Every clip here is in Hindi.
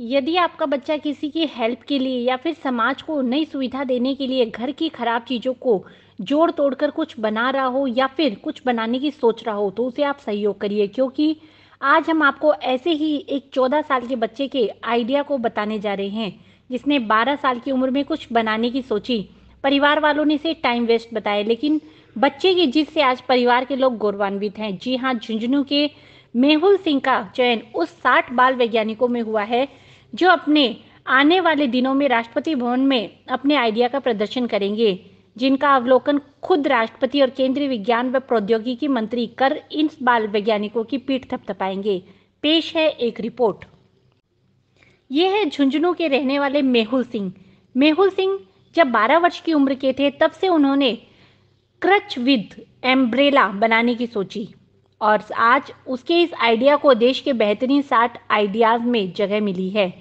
यदि आपका बच्चा किसी की हेल्प के लिए या फिर समाज को नई सुविधा देने के लिए घर की खराब चीज़ों को जोड़ तोड़कर कुछ बना रहा हो या फिर कुछ बनाने की सोच रहा हो तो उसे आप सहयोग करिए, क्योंकि आज हम आपको ऐसे ही एक 14 साल के बच्चे के आइडिया को बताने जा रहे हैं जिसने 12 साल की उम्र में कुछ बनाने की सोची। परिवार वालों ने इसे टाइम वेस्ट बताया, लेकिन बच्चे की जिद से आज परिवार के लोग गौरवान्वित हैं। जी हाँ, झुंझुनू के मेहुल सिंह का चयन उस 60 बाल वैज्ञानिकों में हुआ है जो अपने आने वाले दिनों में राष्ट्रपति भवन में अपने आइडिया का प्रदर्शन करेंगे, जिनका अवलोकन खुद राष्ट्रपति और केंद्रीय विज्ञान व प्रौद्योगिकी मंत्री कर इन बाल वैज्ञानिकों की पीठ थपथपाएंगे। पेश है एक रिपोर्ट। ये है झुंझुनू के रहने वाले मेहुल सिंह। मेहुल सिंह जब 12 वर्ष की उम्र के थे तब से उन्होंने क्रच विद एम्ब्रेला बनाने की सोची और आज उसके इस आइडिया को देश के बेहतरीन 60 आइडियाज में जगह मिली है।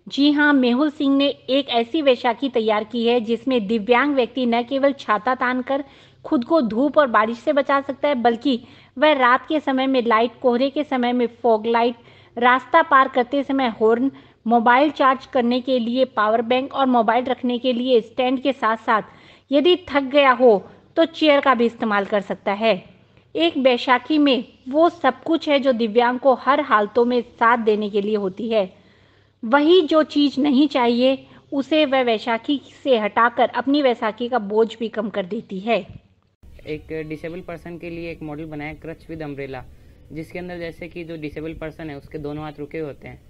जी हाँ, मेहुल सिंह ने एक ऐसी वैशाखी तैयार की है जिसमें दिव्यांग व्यक्ति न केवल छाता तानकर खुद को धूप और बारिश से बचा सकता है, बल्कि वह रात के समय में लाइट, कोहरे के समय में फॉग लाइट, रास्ता पार करते समय हॉर्न, मोबाइल चार्ज करने के लिए पावर बैंक और मोबाइल रखने के लिए स्टैंड के साथ साथ यदि थक गया हो तो चेयर का भी इस्तेमाल कर सकता है। एक बैसाखी में वो सब कुछ है जो दिव्यांग को हर हालतों में साथ देने के लिए होती है। वही जो चीज़ नहीं चाहिए उसे वह वैशाखी से हटाकर अपनी वैसाखी का बोझ भी कम कर देती है। एक डिसेबल पर्सन के लिए एक मॉडल बनाया क्रच विद अम्ब्रेला, जिसके अंदर जैसे कि जो डिसेबल पर्सन है उसके दोनों हाथ रुके होते हैं,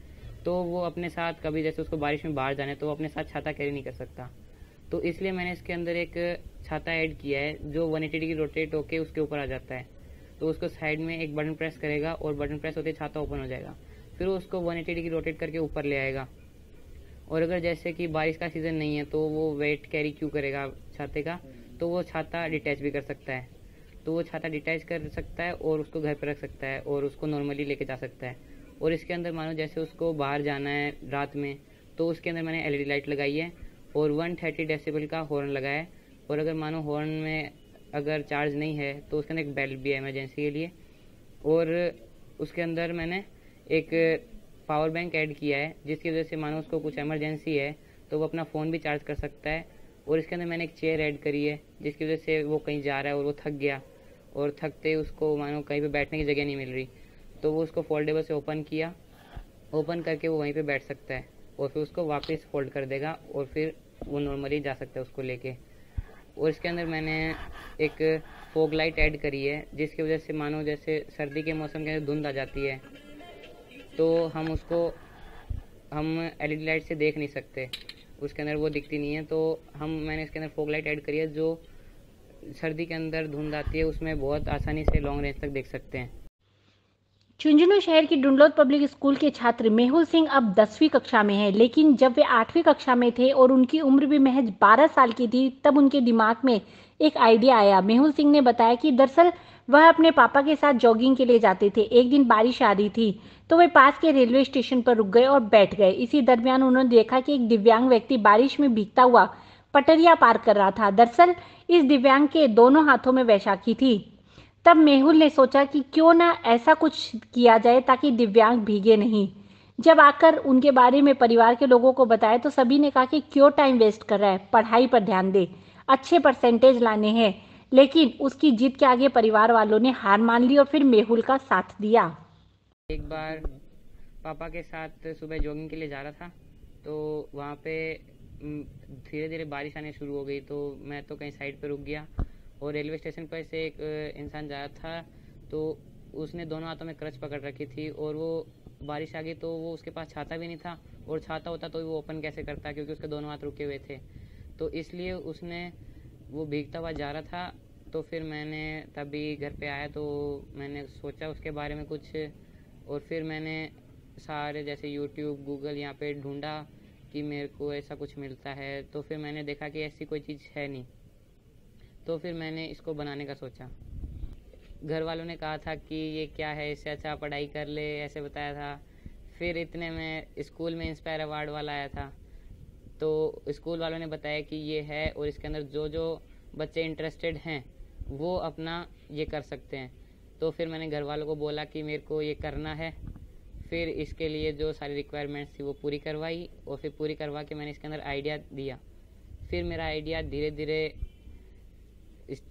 तो वो अपने साथ कभी जैसे उसको बारिश में बाहर जाने तो वो अपने साथ छाता कैरी नहीं कर सकता। तो इसलिए मैंने इसके अंदर एक छाता ऐड किया है जो 180 डिग्री रोटेट होके उसके ऊपर आ जाता है। तो उसको साइड में एक बटन प्रेस करेगा और बटन प्रेस होते छाता ओपन हो जाएगा, फिर उसको 180 डिग्री रोटेट करके ऊपर ले आएगा। और अगर जैसे कि बारिश का सीज़न नहीं है तो वो वेट कैरी क्यों करेगा छाते का, तो वो छाता डिटैच भी कर सकता है। तो वो छाता डिटैच कर सकता है और उसको घर पर रख सकता है और उसको नॉर्मली लेके जा सकता है। और इसके अंदर मानो जैसे उसको बाहर जाना है रात में तो उसके अंदर मैंने एलईडी लाइट लगाई है और 130 डेसिबल का हॉर्न लगाया है। और अगर मानो हॉर्न में अगर चार्ज नहीं है तो उसके अंदर एक बेल भी है इमरजेंसी के लिए। और उसके अंदर मैंने एक पावर बैंक ऐड किया है जिसकी वजह से मानो उसको कुछ इमरजेंसी है तो वो अपना फ़ोन भी चार्ज कर सकता है। और इसके अंदर मैंने एक चेयर ऐड करी है जिसकी वजह से वो कहीं जा रहा है और वो थक गया और थकते उसको मानो कहीं पे बैठने की जगह नहीं मिल रही, तो वो उसको फोल्डेबल से ओपन किया, ओपन करके वो वहीं पे बैठ सकता है और फिर उसको वापस फोल्ड कर देगा और फिर वो नॉर्मली जा सकता है उसको लेके। और इसके अंदर मैंने एक फॉग लाइट ऐड करी है जिसकी वजह से मानो जैसे सर्दी के मौसम के अंदर धुंध आ जाती है तो हम एलईडी लाइट से देख नहीं सकते, उसके अंदर वो दिखती नहीं है। तो मैंने इसके अंदर फॉग लाइट ऐड करी है जो सर्दी के अंदर धुंध आती है उसमें बहुत आसानी से लॉन्ग रेंज तक देख सकते हैं। झुंझुनू शहर की डुंडलौद पब्लिक स्कूल के छात्र मेहुल सिंह अब 10वीं कक्षा में हैं, लेकिन जब वे 8वीं कक्षा में थे और उनकी उम्र भी महज 12 साल की थी तब उनके दिमाग में एक आइडिया आया। मेहुल सिंह ने बताया कि दरअसल वह अपने पापा के साथ जॉगिंग के लिए जाते थे। एक दिन बारिश आ रही थी तो वे पास के रेलवे स्टेशन पर रुक गए और बैठ गए। इसी दरमियान उन्होंने देखा कि एक दिव्यांग व्यक्ति बारिश में भीगता हुआ पटरिया पार कर रहा था। दरअसल इस दिव्यांग के दोनों हाथों में वैशाखी थी। तब मेहुल ने सोचा कि क्यों ना ऐसा कुछ किया जाए ताकि दिव्यांग भीगे नहीं। जब आकर उनके बारे में परिवार के लोगों को बताया तो सभी ने कहा कि क्यों टाइम वेस्ट कर रहा है, पढ़ाई पर ध्यान दे, अच्छे परसेंटेज लाने हैं। लेकिन उसकी जिद के आगे परिवार वालों ने हार मान ली और फिर मेहुल का साथ दिया। एक बार पापा के साथ सुबह जॉगिंग के लिए जा रहा था तो वहाँ पे धीरे धीरे बारिश आने शुरू हो गई, तो मैं तो कहीं साइड पे रुक गया और रेलवे स्टेशन पर से एक इंसान जा रहा था तो उसने दोनों हाथों में क्रच पकड़ रखी थी और वो बारिश आ गई तो वो उसके पास छाता भी नहीं था और छाता होता तो वो ओपन कैसे करता क्योंकि उसके दोनों हाथ रुके हुए थे। तो इसलिए वो भीगता हुआ जा रहा था। तो फिर मैंने तभी घर पे आया तो मैंने सोचा उसके बारे में कुछ और फिर मैंने सारे जैसे यूट्यूब, गूगल यहाँ पे ढूंढा कि मेरे को ऐसा कुछ मिलता है। तो फिर मैंने देखा कि ऐसी कोई चीज़ है नहीं, तो फिर मैंने इसको बनाने का सोचा। घर वालों ने कहा था कि ये क्या है, इससे अच्छा पढ़ाई कर ले, ऐसे बताया था। फिर इतने में स्कूल में इंस्पायर अवार्ड वाला आया था तो स्कूल वालों ने बताया कि ये है और इसके अंदर जो जो बच्चे इंटरेस्टेड हैं वो अपना ये कर सकते हैं। तो फिर मैंने घर वालों को बोला कि मेरे को ये करना है। फिर इसके लिए जो सारी रिक्वायरमेंट्स थी वो पूरी करवाई, और फिर पूरी करवा के मैंने इसके अंदर आइडिया दिया। फिर मेरा आइडिया धीरे धीरे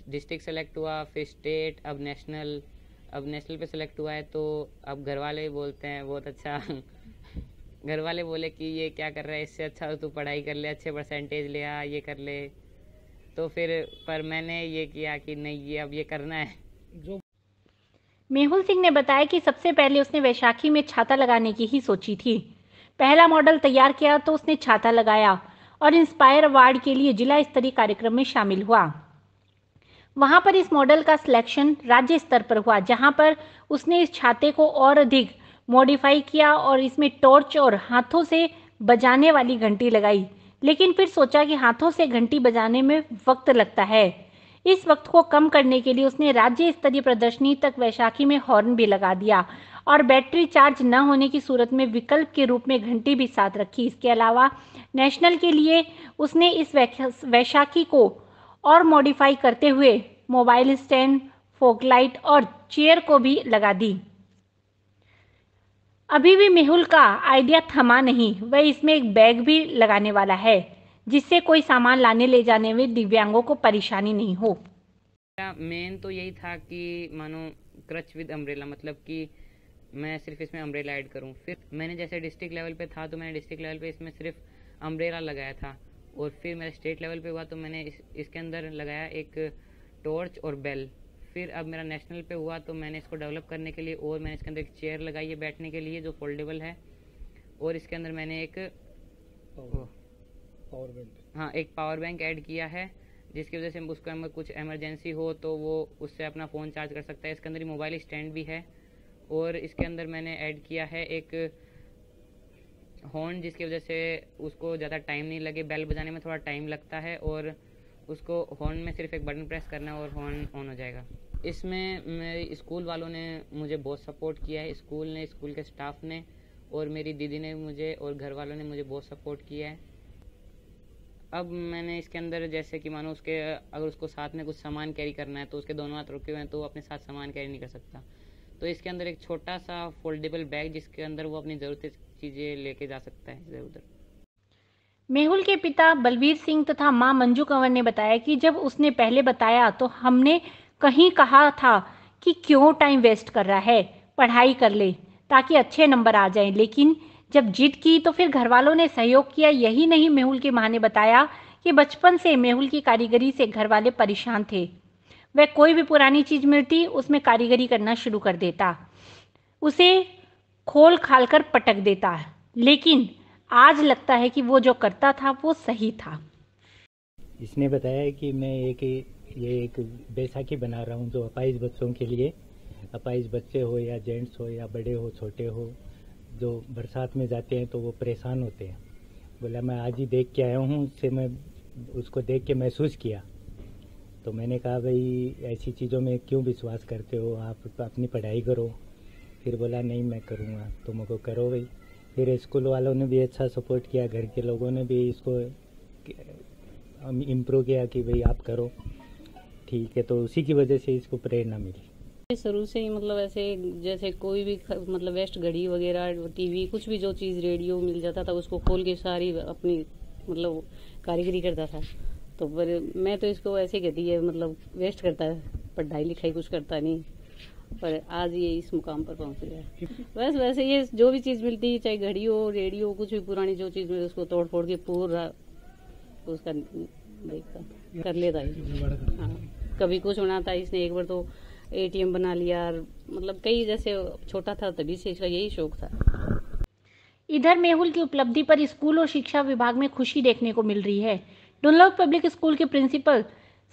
डिस्ट्रिक्ट सेलेक्ट हुआ, फिर स्टेट, अब नेशनल। अब नेशनल पे सेलेक्ट हुआ है तो अब घर वाले बोलते हैं बहुत अच्छा घर वाले बोले कि ये क्या कर रहा है, इससे अच्छा तो तू पढ़ाई कर ले, अच्छे परसेंटेज ले आ, ये कर ले। तो फिर पर मैंने ये किया कि नहीं, ये अब ये करना है। जो मेहुल सिंह ने बताया कि सबसे पहले उसने वैशाखी में छाता लगाने की ही सोची थी। पहला मॉडल तैयार किया तो उसने छाता लगाया और इंस्पायर अवार्ड के लिए जिला स्तरीय कार्यक्रम में शामिल हुआ। वहां पर इस मॉडल का सिलेक्शन राज्य स्तर पर हुआ, जहां पर उसने इस छाते को और अधिक मॉडिफाई किया और इसमें टॉर्च और हाथों से बजाने वाली घंटी लगाई। लेकिन फिर सोचा कि हाथों से घंटी बजाने में वक्त लगता है। इस वक्त को कम करने के लिए उसने राज्य स्तरीय प्रदर्शनी तक वैशाखी में हॉर्न भी लगा दिया और बैटरी चार्ज न होने की सूरत में विकल्प के रूप में घंटी भी साथ रखी। इसके अलावा नेशनल के लिए उसने इस वैशाखी को और मॉडिफाई करते हुए मोबाइल स्टैंड, फोक लाइट और चेयर को भी लगा दी। अभी भी मेहुल का आइडिया थमा नहीं, वह इसमें एक बैग भी लगाने वाला है जिससे कोई सामान लाने ले जाने में दिव्यांगों को परेशानी नहीं हो। मेन तो यही था कि मानो क्रच विद अम्ब्रेला, मतलब कि मैं सिर्फ इसमें अम्ब्रेला ऐड करूं। फिर मैंने जैसे डिस्ट्रिक्ट लेवल पे था तो मैंने डिस्ट्रिक्ट लेवल पे इसमें सिर्फ अम्ब्रेला लगाया था, और फिर मेरा स्टेट लेवल पे हुआ तो मैंने इसके अंदर लगाया एक टॉर्च और बेल। फिर अब मेरा नेशनल पे हुआ तो मैंने इसको डेवलप करने के लिए और मैंने इसके अंदर एक चेयर लगाई है बैठने के लिए जो फोल्डेबल है, और इसके अंदर मैंने एक पावर बैंक ऐड किया है, जिसकी वजह से उसको अगर कुछ इमरजेंसी हो तो वो उससे अपना फ़ोन चार्ज कर सकता है। इसके अंदर ही मोबाइल स्टैंड भी है, और इसके अंदर मैंने ऐड किया है एक हॉर्न, जिसकी वजह से उसको ज़्यादा टाइम नहीं लगे। बेल बजाने में थोड़ा टाइम लगता है, और उसको हॉर्न में सिर्फ एक बटन प्रेस करना है और हॉर्न ऑन हो जाएगा। इसमें मेरे स्कूल वालों ने मुझे बहुत सपोर्ट किया है, स्कूल ने, स्कूल के स्टाफ ने, और मेरी दीदी ने मुझे, और घर वालों ने मुझे बहुत सपोर्ट किया है। अब मैंने इसके अंदर जैसे कि मानो उसके अगर उसको साथ में कुछ सामान कैरी करना है तो उसके दोनों हाथ रुके हुए हैं तो वो अपने साथ सामान कैरी नहीं कर सकता, तो इसके अंदर एक छोटा सा फोल्डेबल बैग जिसके अंदर वो अपनी ज़रूरत चीज़ें लेके जा सकता है इधर उधर। मेहुल के पिता बलवीर सिंह तथा मां मंजू कंवर ने बताया कि जब उसने पहले बताया तो हमने कहीं कहा था कि क्यों टाइम वेस्ट कर रहा है, पढ़ाई कर ले ताकि अच्छे नंबर आ जाएं, लेकिन जब जिद की तो फिर घर वालों ने सहयोग किया। यही नहीं, मेहुल की मां ने बताया कि बचपन से मेहुल की कारीगरी से घर वाले परेशान थे। वह कोई भी पुरानी चीज़ मिलती उसमें कारीगरी करना शुरू कर देता, उसे खोल खाल कर पटक देता, लेकिन आज लगता है कि वो जो करता था वो सही था। इसने बताया कि मैं ये एक बैसाखी बना रहा हूँ जो अपाहिज बच्चों के लिए, अपाहिज बच्चे हो या जेंट्स हो या बड़े हो छोटे हो, जो बरसात में जाते हैं तो वो परेशान होते हैं। बोला मैं आज ही देख के आया हूँ, उससे मैं उसको देख के महसूस किया, तो मैंने कहा भाई ऐसी चीज़ों में क्यों विश्वास करते हो, आप अपनी पढ़ाई करो। फिर बोला नहीं मैं करूँगा, तुम को करो भाई। फिर स्कूल वालों ने भी अच्छा सपोर्ट किया, घर के लोगों ने भी इसको इम्प्रूव किया कि भाई आप करो, ठीक है। तो उसी की वजह से इसको प्रेरणा मिली। शुरू से ही मतलब ऐसे जैसे कोई भी मतलब वेस्ट घड़ी वगैरह, टीवी, कुछ भी जो चीज़, रेडियो मिल जाता था उसको खोल के सारी अपनी मतलब कारीगरी करता था। तो पर मैं तो इसको ऐसे कहती है मतलब वेस्ट करता है, पढ़ाई लिखाई कुछ करता नहीं, पर आज ये इस मुकाम पर पहुंच गया है। बस वैसे ये जो भी चीज़ मिलती है, चाहे घड़ी हो, रेडियो, कुछ भी पुरानी जो चीज़ मिले उसको तोड़ फोड़ के पूरा उसका देखता कर लेता है। हाँ, कभी कुछ बनाता है। इसने एक बार तो ATM बना लिया, मतलब कई, जैसे छोटा था तभी से इसका यही शौक था। इधर मेहुल की उपलब्धि पर स्कूल और शिक्षा विभाग में खुशी देखने को मिल रही है। डुनलॉप पब्लिक स्कूल के प्रिंसिपल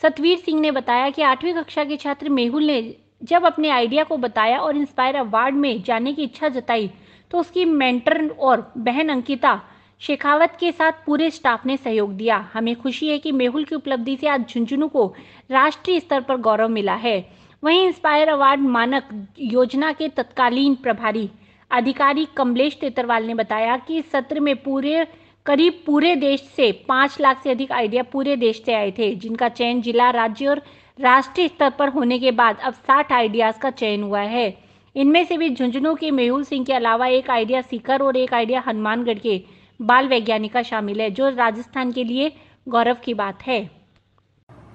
सतवीर सिंह ने बताया कि 8वीं कक्षा के छात्र मेहुल ने जब अपने आइडिया को बताया और इंस्पायर अवार्ड में जाने की इच्छा जताई तो उसकी मेंटर और बहन अंकिता शेखावत के साथ पूरे स्टाफ ने सहयोग दिया। हमें खुशी है कि मेहुल की उपलब्धि से आज झुंझुनू को राष्ट्रीय स्तर पर गौरव मिला है। वहीं इंस्पायर अवार्ड मानक योजना के तत्कालीन प्रभारी अधिकारी कमलेश तेतरवाल ने बताया कि इस सत्र में करीब पूरे देश से 5 लाख से अधिक आइडिया पूरे देश से आए थे, जिनका चयन जिला, राज्य और राष्ट्रीय स्तर पर होने के बाद अब 60 आइडियाज का चयन हुआ है। इनमें से भी झुंझुनू के मेहुल सिंह के अलावा एक आइडिया सीकर और एक आइडिया हनुमानगढ़ के बाल वैज्ञानिक शामिल है, जो राजस्थान के लिए गौरव की बात है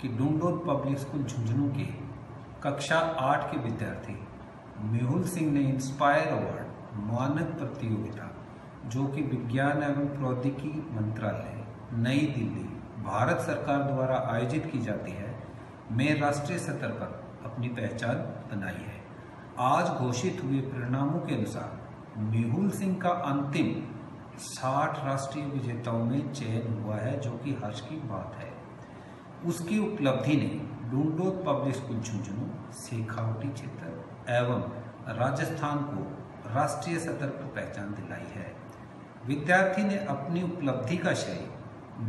कि डूंगडोल पब्लिक स्कूल झुंझुनू के कक्षा 8 के विद्यार्थी मेहुल सिंह ने इंस्पायर अवार्ड मानक प्रतियोगिता, जो कि विज्ञान एवं प्रौद्योगिकी मंत्रालय नई दिल्ली भारत सरकार द्वारा आयोजित की जाती है, में राष्ट्रीय स्तर पर अपनी पहचान बनाई है। आज घोषित हुए परिणामों के अनुसार मेहुल सिंह का अंतिम 60 राष्ट्रीय विजेताओं में चयन हुआ है, जो कि हर्ष की बात है। उसकी उपलब्धि ने डूंगडोल पब्लिक स्कूल झुंझुनू, शेखावटी क्षेत्र एवं राजस्थान को राष्ट्रीय स्तर पर पहचान दिलाई है। विद्यार्थी ने अपनी उपलब्धि का श्रेय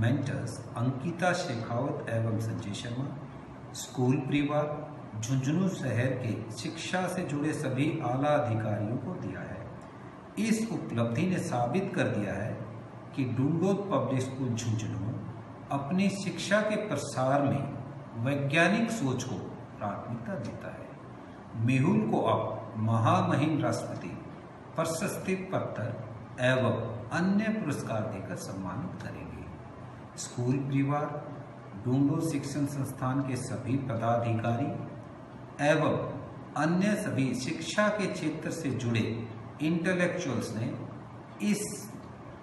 मेंटर्स अंकिता शेखावत एवं संजय शर्मा, स्कूल परिवार, झुंझुनू शहर के शिक्षा से जुड़े सभी आला अधिकारियों को दिया है। इस उपलब्धि ने साबित कर दिया है कि डूंगडोल पब्लिक स्कूल झुंझुनू अपनी शिक्षा के प्रसार में वैज्ञानिक सोच को प्राथमिकता देता है। मेहुल को अब महामहिम राष्ट्रपति प्रशस्ति पत्र एवं अन्य पुरस्कार देकर सम्मानित करेंगे। स्कूल परिवार, डूंगडोल शिक्षण संस्थान के सभी पदाधिकारी एवं अन्य सभी शिक्षा के क्षेत्र से जुड़े इंटेलेक्चुअल्स ने इस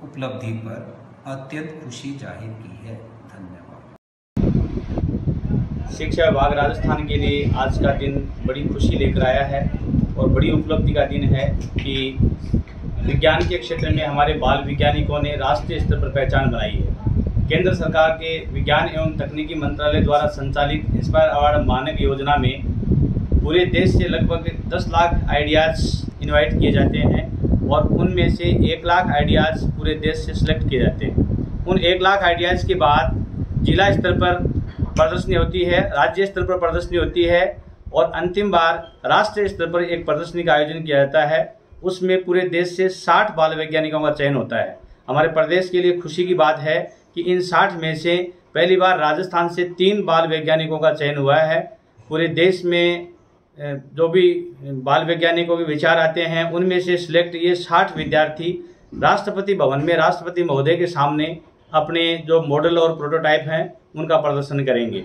उपलब्धि पर अत्यंत खुशी जाहिर की है। धन्यवाद। शिक्षा विभाग राजस्थान के लिए आज का दिन बड़ी खुशी लेकर आया है और बड़ी उपलब्धि का दिन है कि विज्ञान के क्षेत्र में हमारे बाल वैज्ञानिकों ने राष्ट्रीय स्तर पर पहचान बनाई है। केंद्र सरकार के विज्ञान एवं तकनीकी मंत्रालय द्वारा संचालित इंस्पायर अवार्ड मानक योजना में पूरे देश से लगभग 10 लाख आइडियाज़ इनवाइट किए जाते हैं और उनमें से 1 लाख आइडियाज़ पूरे देश से सिलेक्ट किए जाते हैं। उन 1 लाख आइडियाज़ के बाद जिला स्तर पर प्रदर्शनी होती है, राज्य स्तर पर प्रदर्शनी होती है और अंतिम बार राष्ट्रीय स्तर पर एक प्रदर्शनी का आयोजन किया जाता है। उसमें पूरे देश से 60 बाल वैज्ञानिकों का चयन होता है। हमारे प्रदेश के लिए खुशी की बात है कि इन 60 में से पहली बार राजस्थान से 3 बाल वैज्ञानिकों का चयन हुआ है। पूरे देश में जो भी बाल वैज्ञानिकों के विचार आते हैं उनमें से सिलेक्ट ये 60 विद्यार्थी राष्ट्रपति भवन में राष्ट्रपति महोदय के सामने अपने जो मॉडल और प्रोटोटाइप हैं उनका प्रदर्शन करेंगे।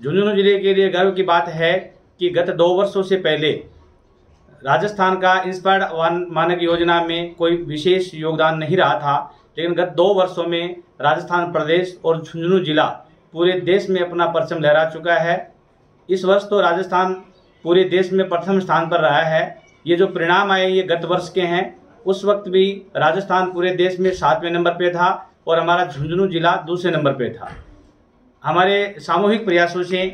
झुंझुनू जिले के लिए गर्व की बात है कि गत 2 वर्षों से पहले राजस्थान का इंस्पायर्ड मानक योजना में कोई विशेष योगदान नहीं रहा था, लेकिन गत 2 वर्षों में राजस्थान प्रदेश और झुंझुनू जिला पूरे देश में अपना परचम लहरा चुका है। इस वर्ष तो राजस्थान पूरे देश में प्रथम स्थान पर रहा है। ये जो परिणाम आए ये गत वर्ष के हैं। उस वक्त भी राजस्थान पूरे देश में 7वें नंबर पे था और हमारा झुंझुनू जिला दूसरे नंबर पे था। हमारे सामूहिक प्रयासों से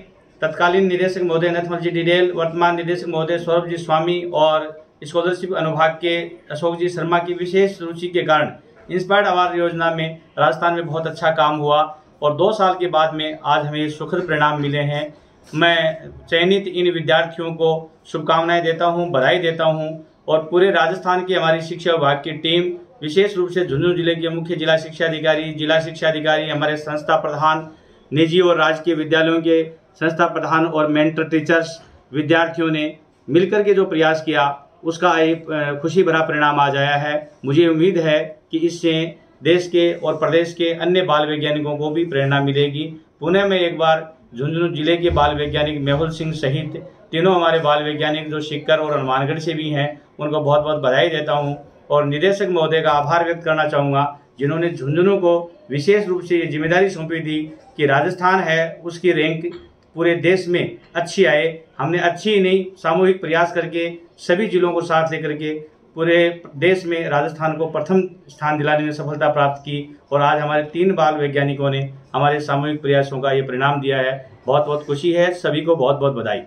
तत्कालीन निदेशक महोदय नथमल जी डिडेल, वर्तमान निदेशक महोदय सौरभ जी स्वामी और स्कॉलरशिप अनुभाग के अशोक जी शर्मा की विशेष रुचि के कारण इंस्पायर्ड अवार्ड योजना में राजस्थान में बहुत अच्छा काम हुआ और 2 साल के बाद में आज हमें सुखद परिणाम मिले हैं। मैं चयनित इन विद्यार्थियों को शुभकामनाएं देता हूं, बधाई देता हूं और पूरे राजस्थान की हमारी शिक्षा विभाग की टीम, विशेष रूप से झुंझुनू जिले के मुख्य जिला शिक्षा अधिकारी, हमारे संस्था प्रधान, निजी और राजकीय विद्यालयों के संस्था प्रधान और मेंटर टीचर्स, विद्यार्थियों ने मिलकर के जो प्रयास किया उसका एक खुशी भरा परिणाम आज आया है। मुझे उम्मीद है कि इससे देश के और प्रदेश के अन्य बाल वैज्ञानिकों को भी प्रेरणा मिलेगी। पुनः मैं एक बार झुंझुनू जिले के बाल वैज्ञानिक मेहुल सिंह सहित तीनों हमारे बाल वैज्ञानिक जो सीकर और हनुमानगढ़ से भी हैं उनको बहुत बहुत बधाई देता हूं और निदेशक महोदय का आभार व्यक्त करना चाहूँगा जिन्होंने झुंझुनू को विशेष रूप से ये जिम्मेदारी सौंपी थी कि राजस्थान है उसकी रैंक पूरे देश में अच्छी आए। हमने अच्छी ही नहीं, सामूहिक प्रयास करके सभी जिलों को साथ लेकर के पूरे देश में राजस्थान को प्रथम स्थान दिलाने में सफलता प्राप्त की और आज हमारे 3 बाल वैज्ञानिकों ने हमारे सामूहिक प्रयासों का ये परिणाम दिया है। बहुत बहुत खुशी है। सभी को बहुत बहुत बधाई।